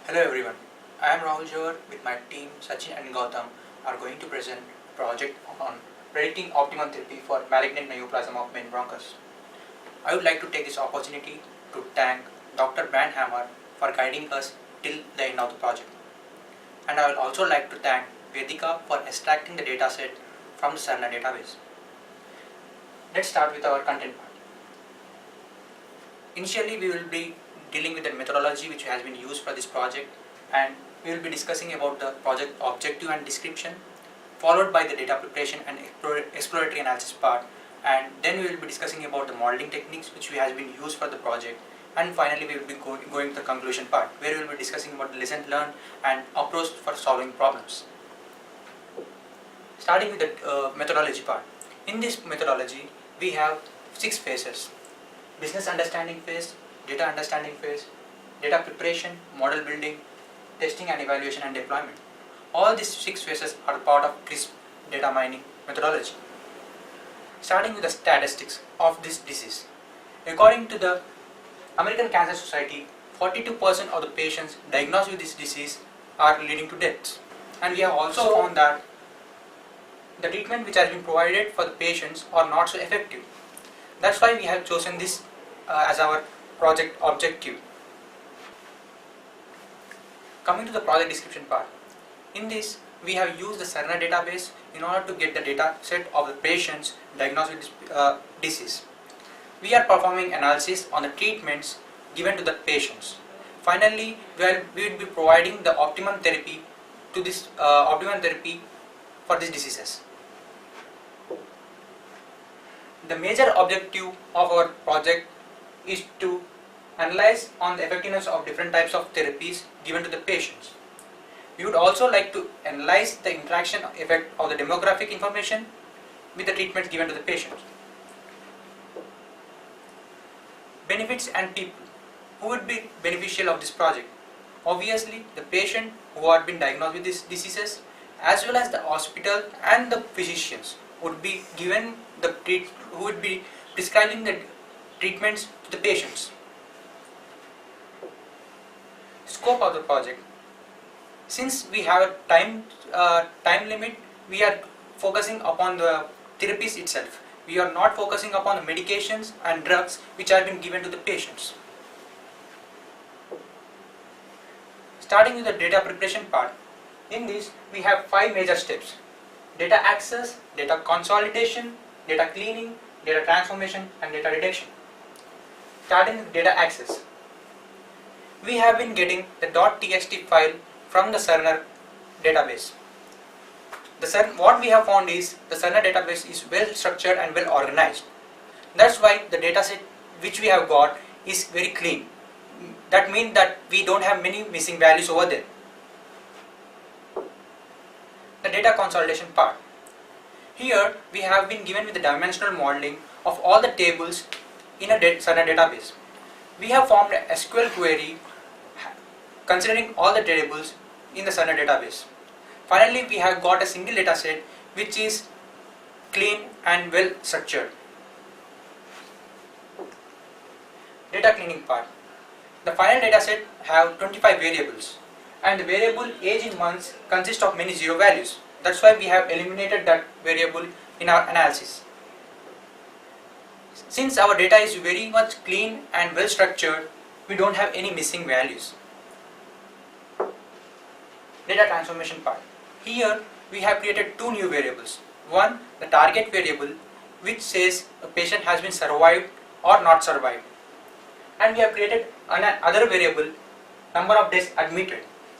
Hello everyone, I am Rahul Jawar with my team Sachin and Gautam are going to present a project on predicting optimum therapy for malignant neoplasm of main bronchus. I would like to take this opportunity to thank Dr. Brandhammer for guiding us till the end of the project. And I would also like to thank Vedika for extracting the dataset from the Cerner database. Let's start with our content part. Initially, we will be dealing with the methodology which has been used for this project, and we will be discussing about the project objective and description, followed by the data preparation and exploratory analysis part, and then we will be discussing about the modeling techniques which has been used for the project, and finally we will be going to the conclusion part where we will be discussing about the lesson learned and approach for solving problems. Starting with the methodology part. In this methodology, we have 6 phases: business understanding phase, data understanding phase, data preparation, model building, testing and evaluation and deployment. All these 6 phases are part of CRISP data mining methodology. Starting with the statistics of this disease. According to the American Cancer Society, 42% of the patients diagnosed with this disease are leading to deaths. And we have also found that the treatment which has been provided for the patients are not so effective. That's why we have chosen this as our project objective. Coming to the project description part. In this, we have used the Cerner database in order to get the data set of the patients diagnosed with this disease. We are performing analysis on the treatments given to the patients. Finally, we will be providing the optimum therapy to this optimum therapy for these diseases. The major objective of our project is to analyze on the effectiveness of different types of therapies given to the patients. We would also like to analyze the interaction effect of the demographic information with the treatments given to the patients. Benefits and people who would be beneficial of this project. Obviously, the patient who have been diagnosed with these diseases, as well as the hospital and the physicians would be given who would be prescribing the treatments to the patients. Scope of the project. Since we have a time limit, we are focusing upon the therapies itself. We are not focusing upon the medications and drugs which have been given to the patients. Starting with the data preparation part. In this, we have 5 major steps: data access, data consolidation, data cleaning, data transformation, and data redaction. Starting with data access. We have been getting the .txt file from the Cerner database. What we have found is the Cerner database is well structured and well organized. That's why the dataset which we have got is very clean. That means that we don't have many missing values over there. The data consolidation part. Here we have been given with the dimensional modeling of all the tables in a Cerner database. We have formed a SQL query considering all the tables in the Cerner database. Finally, we have got a single data set which is clean and well structured. Data cleaning part. The final data set have 25 variables, and the variable age in months consists of many zero values. That's why we have eliminated that variable in our analysis. Since our data is very much clean and well structured, we don't have any missing values. Data transformation part. Here we have created 2 new variables. One, the target variable, which says a patient has been survived or not survived. And we have created another variable, number of days admitted.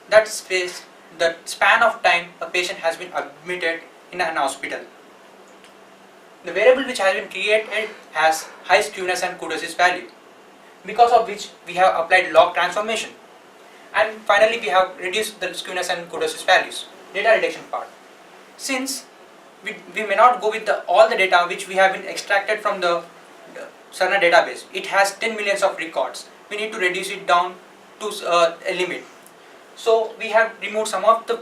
That says the span of time a patient has been admitted in an hospital. The variable which has been created has high skewness and kurtosis value, because of which we have applied log transformation. And finally we have reduced the skewness and kurtosis values. Data redaction part. Since we may not go with all the data which we have been extracted from the Cerner database, it has 10 millions of records. We need to reduce it down to a limit. So we have removed some of the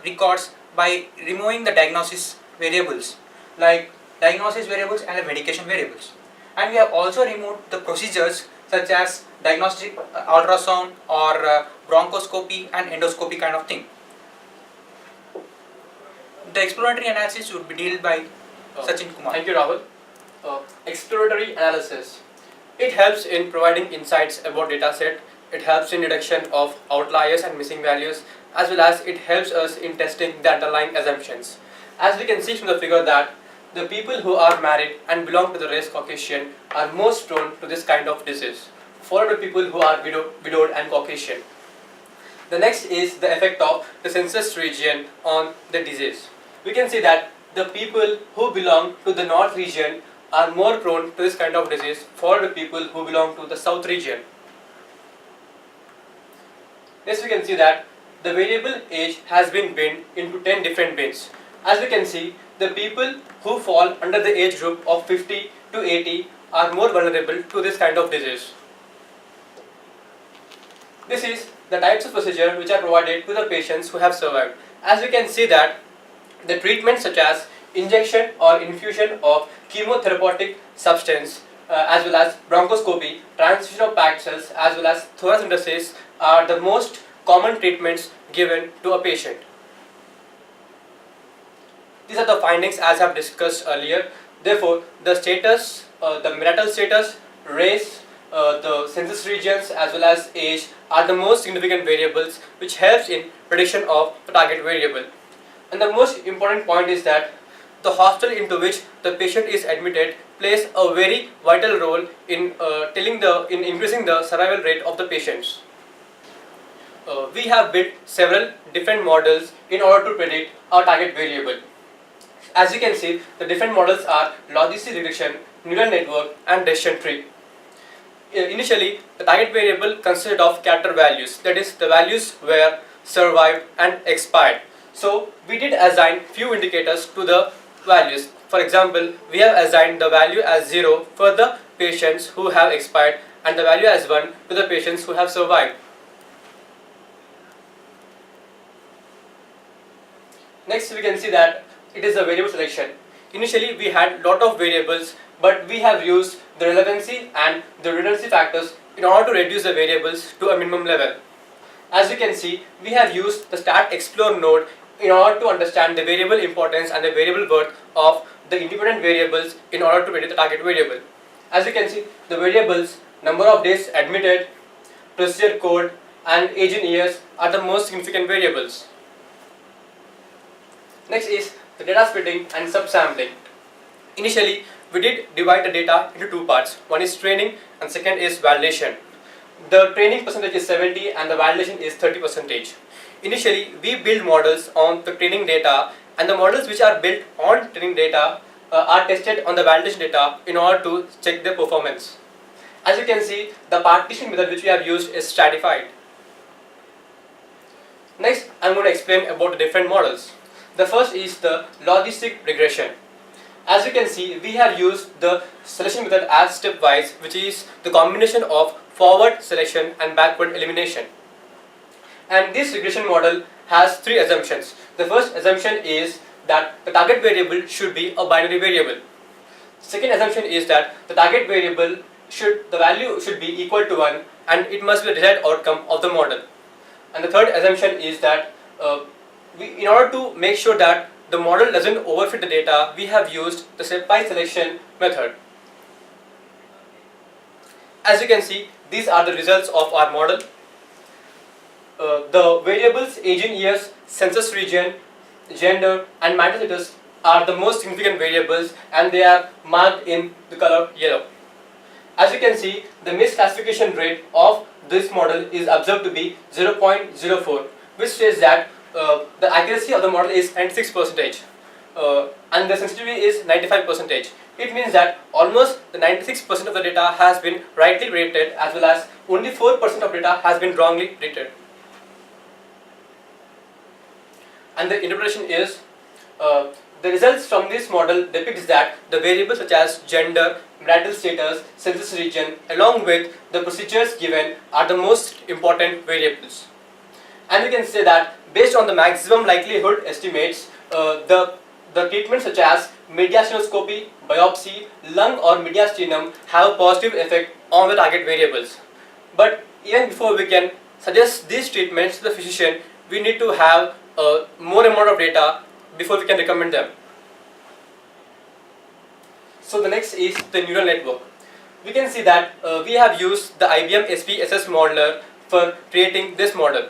records by removing the diagnosis variables, like diagnosis variables and the medication variables. And we have also removed the procedures such as diagnostic ultrasound or bronchoscopy and endoscopy kind of thing. The exploratory analysis would be dealt by Sachin Kumar. Thank you, Rahul. Exploratory analysis. It helps in providing insights about data set. It helps in detection of outliers and missing values, as well as it helps us in testing the underlying assumptions. As we can see from the figure that the people who are married and belong to the race Caucasian are most prone to this kind of disease, followed by people who are widowed and Caucasian. The next is the effect of the census region on the disease. We can see that the people who belong to the north region are more prone to this kind of disease, followed by people who belong to the south region. Next we can see that the variable age has been binned into 10 different bins. As we can see, the people who fall under the age group of 50 to 80 are more vulnerable to this kind of disease. This is the types of procedure which are provided to the patients who have survived. As we can see that the treatments such as injection or infusion of chemotherapeutic substance as well as bronchoscopy, transfusion of packed cells as well as thoracentesis are the most common treatments given to a patient. These are the findings as I have discussed earlier. Therefore, the status, the marital status, race, the census regions as well as age are the most significant variables which helps in prediction of the target variable. And the most important point is that the hospital into which the patient is admitted plays a very vital role in increasing the survival rate of the patients. We have built several different models in order to predict our target variable. As you can see, the different models are logistic regression, neural network and decision tree. Initially, the target variable consisted of character values, that is, the values were survived and expired. So, we did assign few indicators to the values. For example, we have assigned the value as 0 for the patients who have expired and the value as 1 to the patients who have survived. Next, we can see that it is a variable selection. Initially, we had lot of variables, but we have used the relevancy and the redundancy factors in order to reduce the variables to a minimum level. As you can see, we have used the stat explore node in order to understand the variable importance and the variable worth of the independent variables in order to predict the target variable. As you can see, the variables number of days admitted, procedure code and age in years are the most significant variables. Next is the data splitting and subsampling. Initially, we did divide the data into two parts. One is training and second is validation. The training percentage is 70 and the validation is 30%. Initially, we build models on the training data, and the models which are built on training data are tested on the validation data in order to check their performance. As you can see, the partition method which we have used is stratified. Next, I am going to explain about the different models. The first is the logistic regression. As you can see, we have used the selection method as stepwise, which is the combination of forward selection and backward elimination. And this regression model has three assumptions. The first assumption is that the target variable should be a binary variable. Second assumption is that the target variable the value should be equal to 1 and it must be the desired outcome of the model. And the third assumption is that in order to make sure that the model doesn't overfit the data, we have used the stepwise selection method. As you can see, these are the results of our model. The variables age in years, census region, gender and marital status are the most significant variables and they are marked in the color yellow. As you can see, the misclassification rate of this model is observed to be 0.04, which says that the accuracy of the model is 96% and the sensitivity is 95%. It means that almost the 96% of the data has been rightly rated as well as only 4% of data has been wrongly rated. And the interpretation is the results from this model depicts that the variables such as gender, marital status, census region along with the procedures given are the most important variables. And we can say that based on the maximum likelihood estimates, the treatments such as mediastinoscopy, biopsy, lung or mediastinum have a positive effect on the target variables. But even before we can suggest these treatments to the physician, we need to have a more amount of data before we can recommend them. So the next is the neural network. We can see that we have used the IBM SPSS modeler for creating this model.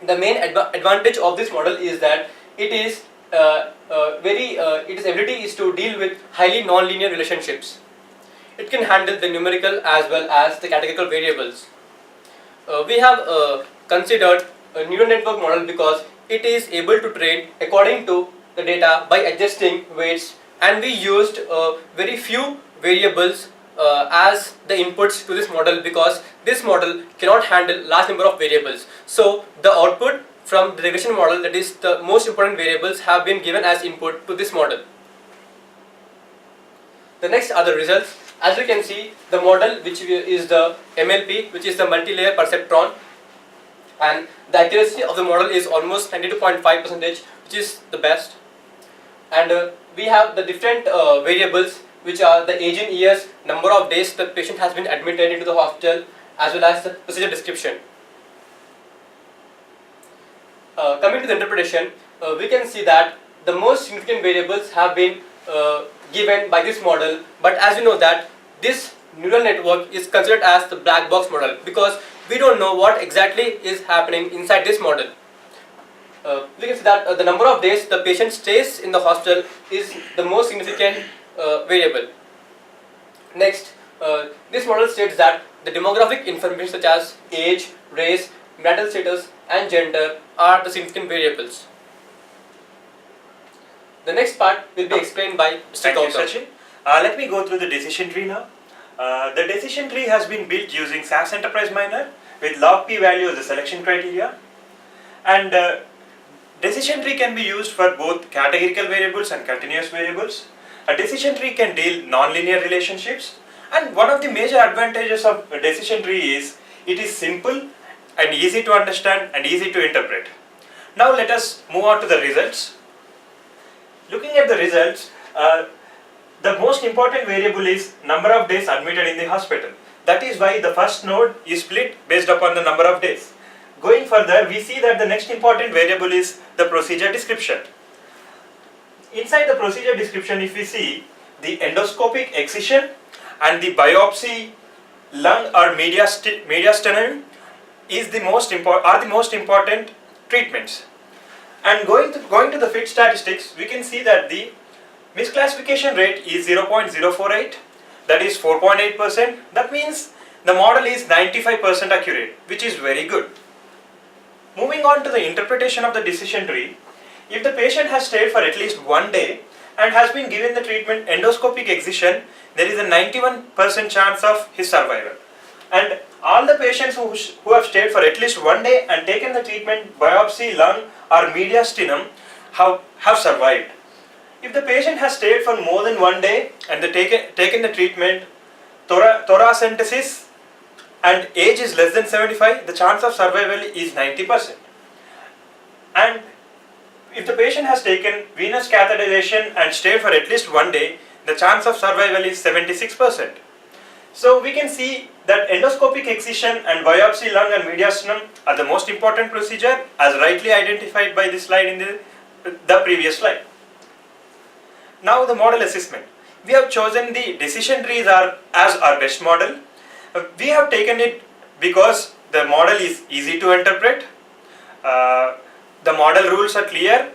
The main advantage of this model is that its ability is to deal with highly non-linear relationships. It can handle the numerical as well as the categorical variables. We have considered a neural network model because it is able to train according to the data by adjusting weights, and we used very few variables as the inputs to this model because this model cannot handle large number of variables. So the output from the regression model, that is the most important variables, have been given as input to this model. The next are the results. As you can see, the model which is the MLP, which is the multi-layer perceptron, and the accuracy of the model is almost 92.5%, which is the best. And we have the different variables, which are the age in years, number of days the patient has been admitted into the hospital, as well as the procedure description. Coming to the interpretation, we can see that the most significant variables have been given by this model, but as you know that this neural network is considered as the black box model because we don't know what exactly is happening inside this model. We can see that the number of days the patient stays in the hospital is the most significant variable. Next, this model states that the demographic information such as age, race, marital status and gender are the significant variables. The next part will be explained by Mr. Thank you, Gautam. Sachin. Let me go through the decision tree now. The decision tree has been built using SAS Enterprise Miner with log p value as the selection criteria. And decision tree can be used for both categorical variables and continuous variables. A decision tree can deal non-linear relationships. And one of the major advantages of a decision tree is it is simple and easy to understand and easy to interpret. Now let us move on to the results. Looking at the results, the most important variable is number of days admitted in the hospital. That is why the first node is split based upon the number of days. Going further, we see that the next important variable is the procedure description. Inside the procedure description, if we see the endoscopic excision and the biopsy lung or mediastinum are the most important treatments. And going to the fit statistics, we can see that the misclassification rate is 0.048, that is 4.8%. That means the model is 95% accurate, which is very good. Moving on to the interpretation of the decision tree, if the patient has stayed for at least 1 day and has been given the treatment endoscopic excision, there is a 91% chance of his survival. And all the patients who have stayed for at least 1 day and taken the treatment biopsy lung or mediastinum have survived. If the patient has stayed for more than 1 day and they taken the treatment thoracentesis and age is less than 75, the chance of survival is 90%. And if the patient has taken venous catheterization and stayed for at least 1 day, the chance of survival is 76%. So we can see that endoscopic excision and biopsy lung and mediastinum are the most important procedure as rightly identified by this slide in the previous slide. Now the model assessment. We have chosen the decision trees as our best model. We have taken it because the model is easy to interpret, the model rules are clear,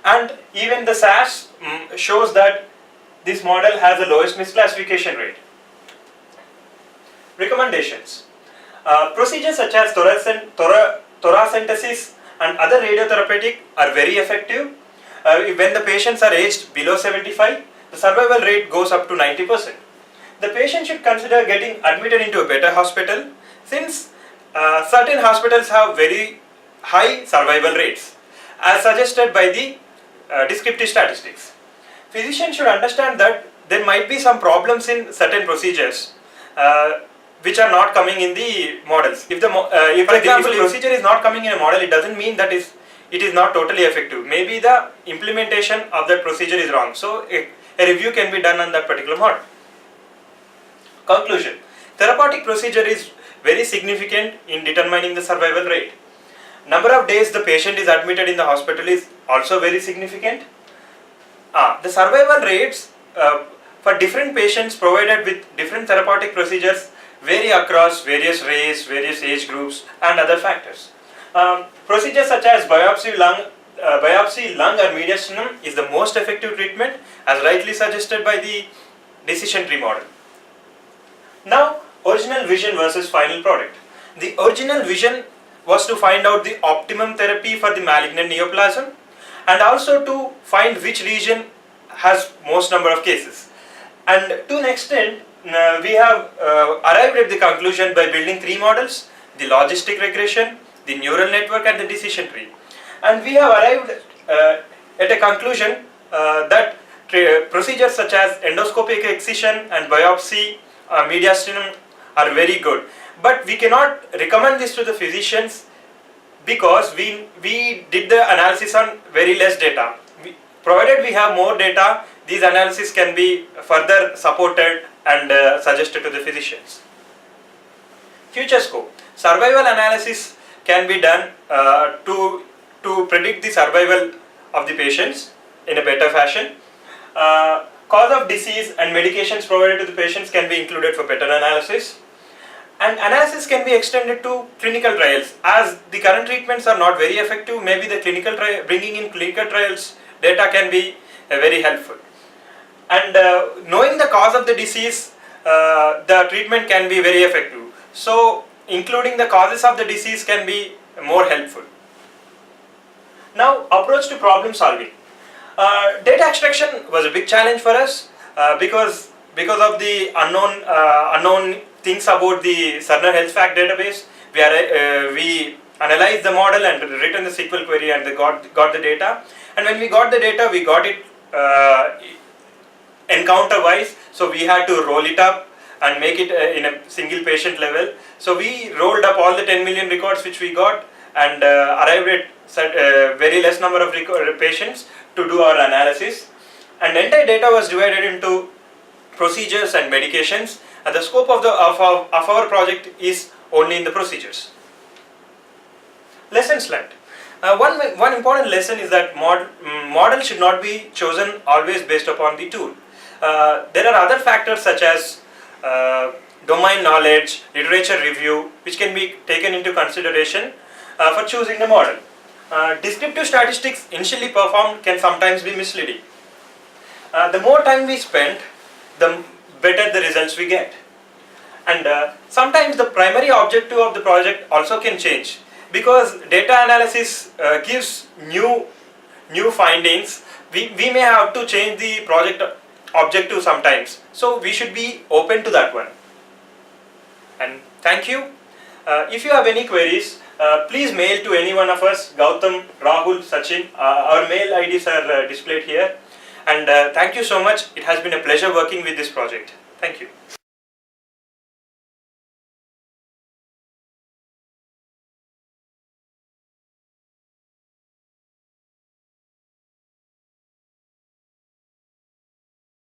and even the SAS shows that this model has the lowest misclassification rate. Recommendations. Procedures such as thoracentesis and other radiotherapeutic are very effective. When the patients are aged below 75, the survival rate goes up to 90%. The patient should consider getting admitted into a better hospital since certain hospitals have very high survival rates as suggested by the descriptive statistics. Physicians should understand that there might be some problems in certain procedures which are not coming in the models. If the procedure is not coming in a model, it doesn't mean that it it is not totally effective. Maybe the implementation of that procedure is wrong. So a review can be done on that particular model. Conclusion. Therapeutic procedure is very significant in determining the survival rate. Number of days the patient is admitted in the hospital is also very significant. The survival rates for different patients provided with different therapeutic procedures vary across various race, various age groups and other factors. Procedures such as biopsy lung or mediastinum is the most effective treatment, as rightly suggested by the decision tree model. Now, original vision versus final product. The original vision was to find out the optimum therapy for the malignant neoplasm and also to find which region has most number of cases. And to an extent, we have arrived at the conclusion by building three models: the logistic regression, the neural network and the decision tree. And we have arrived at a conclusion that procedures such as endoscopic excision and biopsy, mediastinum are very good. But we cannot recommend this to the physicians because we did the analysis on very less data. Provided we have more data, these analyses can be further supported and suggested to the physicians. Future scope. Survival analysis can be done to predict the survival of the patients in a better fashion. Cause of disease and medications provided to the patients can be included for better analysis. And analysis can be extended to clinical trials. As the current treatments are not very effective, maybe the bringing in clinical trials data can be very helpful. And knowing the cause of the disease, the treatment can be very effective. So including the causes of the disease can be more helpful. Now, approach to problem solving. Data extraction was a big challenge for us because of the unknown things about the Cerner Health Fact database. We analyzed the model and written the SQL query and got the data. And when we got the data, we got it encounter wise. So we had to roll it up and make it in a single patient level. So we rolled up all the 10 million records which we got and arrived at very less number of patients to do our analysis. And entire data was divided into procedures and medications, and the scope of our project is only in the procedures. Lessons learned. One important lesson is that model should not be chosen always based upon the tool. There are other factors such as domain knowledge, literature review, which can be taken into consideration for choosing the model. Descriptive statistics initially performed can sometimes be misleading. The more time we spend, the better the results we get. And sometimes the primary objective of the project also can change, because data analysis gives new findings. We may have to change the project objective sometimes, so we should be open to that one. And thank you. If you have any queries, please mail to any one of us, Gautam, Rahul, Sachin. Our mail IDs are displayed here. And thank you so much. It has been a pleasure working with this project. Thank you.